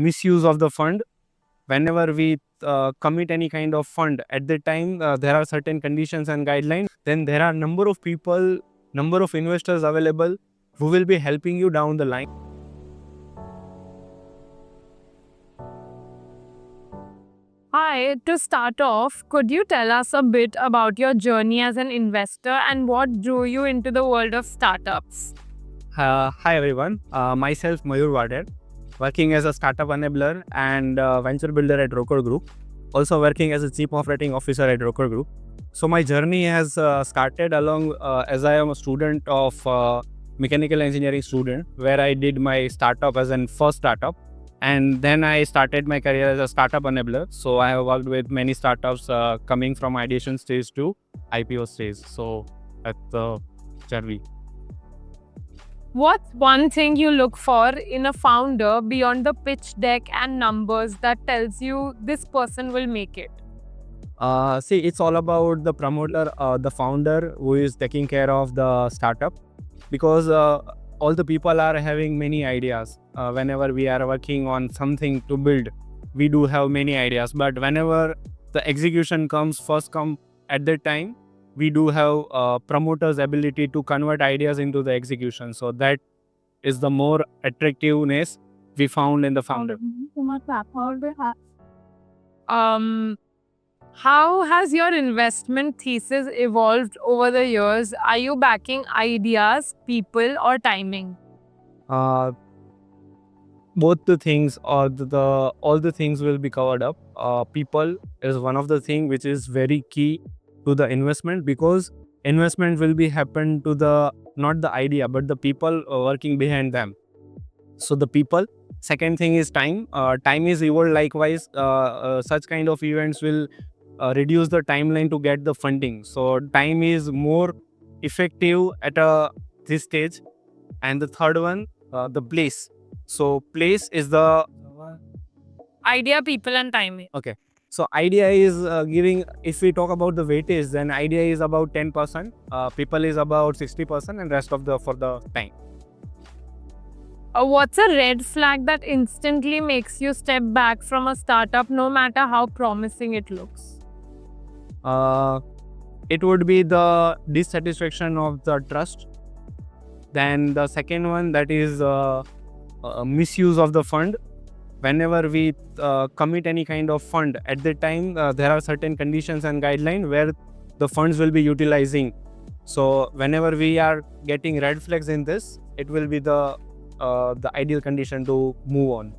misuse of the fund. Whenever we commit any kind of fund, at the time there are certain conditions and guidelines. Then there are number of people, number of investors available who will be helping you down the line. Hi, to start off, could you tell us a bit about your journey as an investor and what drew you into the world of startups? Hi everyone, myself Mayur Vadher, working as a startup enabler and venture builder at Rokad Group, also working as a chief operating officer at Rokad Group. So my journey has started along as I am a student of mechanical engineering student, where I did my startup as an first startup, and then I started my career as a startup enabler. So I have worked with many startups coming from ideation stage to IPO stage. So that's the journey. What's one thing you look for in a founder beyond the pitch deck and numbers that tells you this person will make it? See, it's all about the promoter, the founder who is taking care of the startup, because all the people are having many ideas. Whenever we are working on something to build, we do have many ideas. But whenever the execution comes, first come at that time, we do have promoters' ability to convert ideas into the execution. So that is the more attractiveness we found in the founder. How has your investment thesis evolved over the years? Are you backing ideas, people, or timing? Uh, both the things, or the all the things will be covered up. People is one of the thing which is very key to the investment, because investment will be happen to the not the idea but the people working behind them. So the people. Second thing is time. Time is evolved likewise. Such kind of events will reduce the timeline to get the funding. So time is more effective at this stage. And the third one, the place. So place is the Idea, people, and timing. okay. So idea is giving. If we talk about the weightage, then idea is about 10%. People is about 60%, and rest of the for the time. What's a red flag that instantly makes you step back from a startup no matter how promising it looks? It would be the dissatisfaction of the trust. Then the second one, that is misuse of the fund. Whenever we commit any kind of fund, at the time there are certain conditions and guidelines where the funds will be utilizing. So whenever we are getting red flags in this, it will be the ideal condition to move on.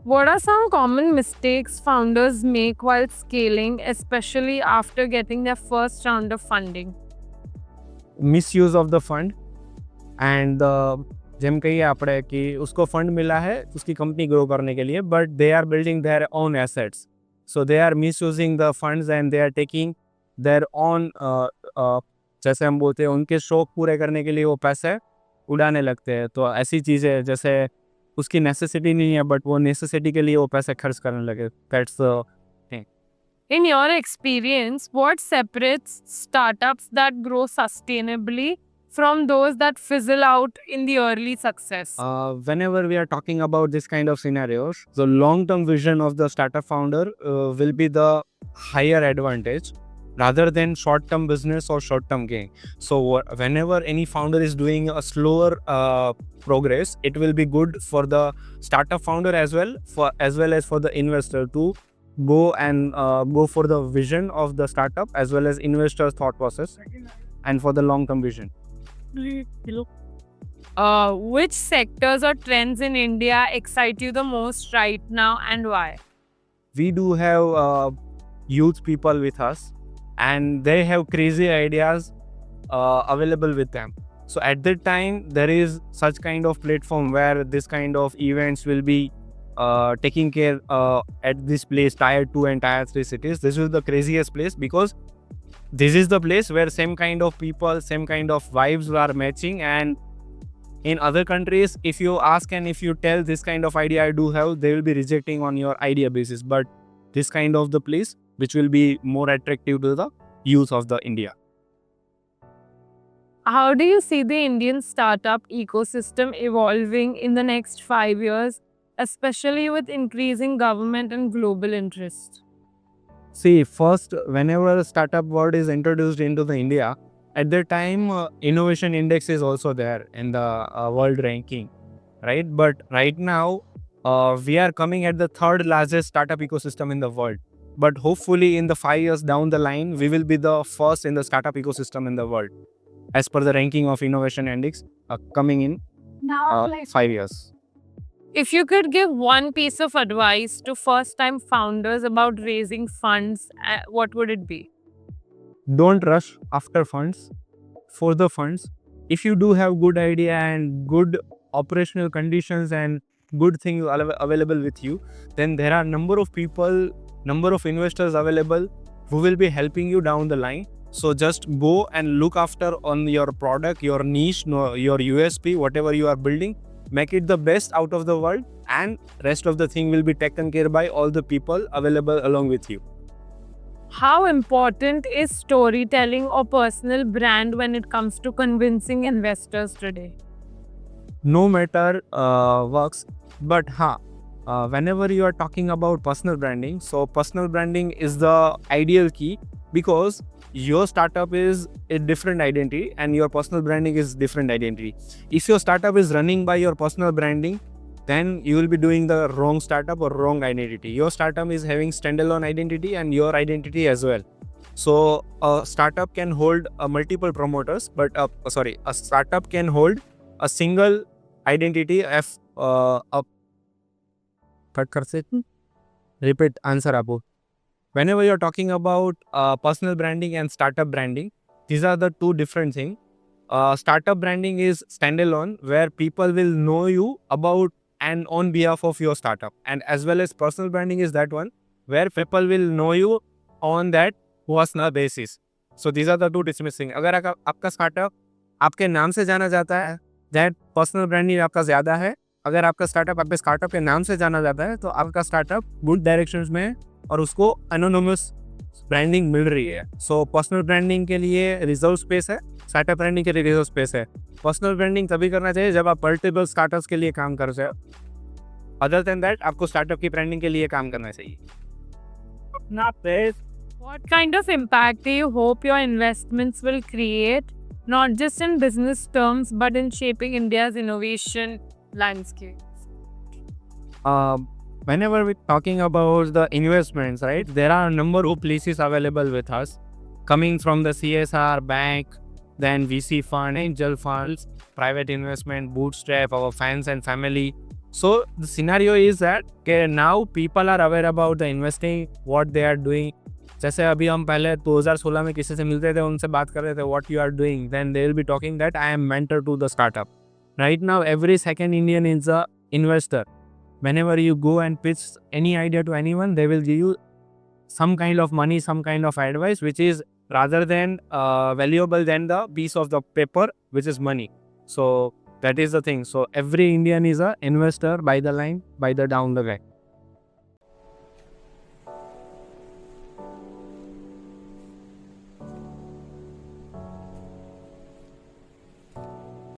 What are some common mistakes founders make while scaling, especially after getting their first round of funding? Misuse of the fund and જેમ કહીએ આપણે કે उसको fund मिला है उसकी company grow करने के लिए, but they are building their own assets. So they are misusing the funds and they are taking their own, जैसे हम बोलते हैं उनके शौक पूरे करने के लिए वो पैसे उड़ाने लगते हैं. तो ऐसी चीज़ें जैसे उसकी नेसेसिटी नहीं है बट वो नेसेसिटी के लिए वो पैसे खर्च करने लगे. That's the thing. In your experience, what separates startups that grow sustainably from those that fizzle out in the early success? Whenever we are talking about this kind of scenarios, the long-term vision of the startup founder will be the higher advantage rather than short-term business or short-term gain. So whenever any founder is doing a slower progress, it will be good for the startup founder as well as for the investor to go and go for the vision of the startup as well as investor's thought process and for the long-term vision. Which sectors or trends in India excite you the most right now and why? We do have youth people with us and they have crazy ideas available with them. So at that time, there is such kind of platform where this kind of events will be taking care at this place, tier 2 and tier 3 cities. This is the craziest place because this is the place where same kind of people, same kind of vibes are matching. And in other countries, if you ask and if you tell this kind of idea I do have, they will be rejecting on your idea basis. But this kind of the place which will be more attractive to the youth of the India. How do you see the Indian startup ecosystem evolving in the next 5 years, especially with increasing government and global interest? See, first, whenever a startup word is introduced into the India, at that time, innovation index is also there in the world ranking, right? But right now, we are coming at the third largest startup ecosystem in the world. But hopefully, in the 5 years down the line, we will be the first in the startup ecosystem in the world, as per the ranking of innovation index coming in 5 years. If you could give one piece of advice to first time founders about raising funds, what would it be? Don't rush after funds. For the funds, if you do have good idea and good operational conditions and good things available with you, then there are number of people, number of investors available who will be helping you down the line. So just go and look after on your product, your niche, your USP, whatever you are building, make it the best out of the world, and rest of the thing will be taken care by all the people available along with you. How important is storytelling or personal brand when it comes to convincing investors today? No matter works, but whenever you are talking about personal branding, so personal branding is the ideal key, because your startup is a different identity and your personal branding is different identity. If your startup is running by your personal branding, then you will be doing the wrong startup or wrong identity. Your startup is having standalone identity and your identity as well. So a startup can hold multiple promoters, but a startup can hold a single identity. If repeat answer abu. Whenever you're talking about personal branding and startup branding, these are the two different things. Startup branding is standalone, where people will know you about and on behalf of your startup, and as well as personal branding is that one where people will know you on that personal basis. So these are the two distinct things. अगर आपका startup आपके नाम से जाना जाता है, that personal branding आपका ज़्यादा है. अगर आपका स्टार्टअप आपके स्टार्टअप के नाम से जाना जाता है, तो आपका स्टार्टअप गुड डायरेक्शंस में है और उसको एनोनिमस ब्रांडिंग मिल रही है. सो पर्सनल ब्रांडिंग के लिए रिजर्व स्पेस है, स्टार्टअप ब्रांडिंग के लिए रिजर्व स्पेस है. पर्सनल ब्रांडिंग तभी करना चाहिए जब आप मल्टीपल स्टार्टअप्स के लिए काम कर रहे हो. अदर देन दैट आपको स्टार्टअप की ब्रांडिंग के लिए काम करना चाहिए. What kind of impact do you hope your investments will create, not just in business terms, but in shaping India's innovation landscape? Whenever we're talking about the investments, right, there are a number of places available with us, coming from the CSR, bank, then VC fund, angel funds, private investment, bootstrap, our fans and family. So the scenario is that now people are aware about the investing, what they are doing. जैसे अभी हम पहले 2016 में किसी से मिलते थे, उनसे बात कर रहे थे what you are doing, then they will be talking that I am mentor to the startup. Right now every second Indian is a investor. Whenever you go and pitch any idea to anyone, they will give you some kind of money, some kind of advice, which is rather than valuable than the piece of the paper, which is money. So that is the thing. So every Indian is a investor by the line, by the down the way.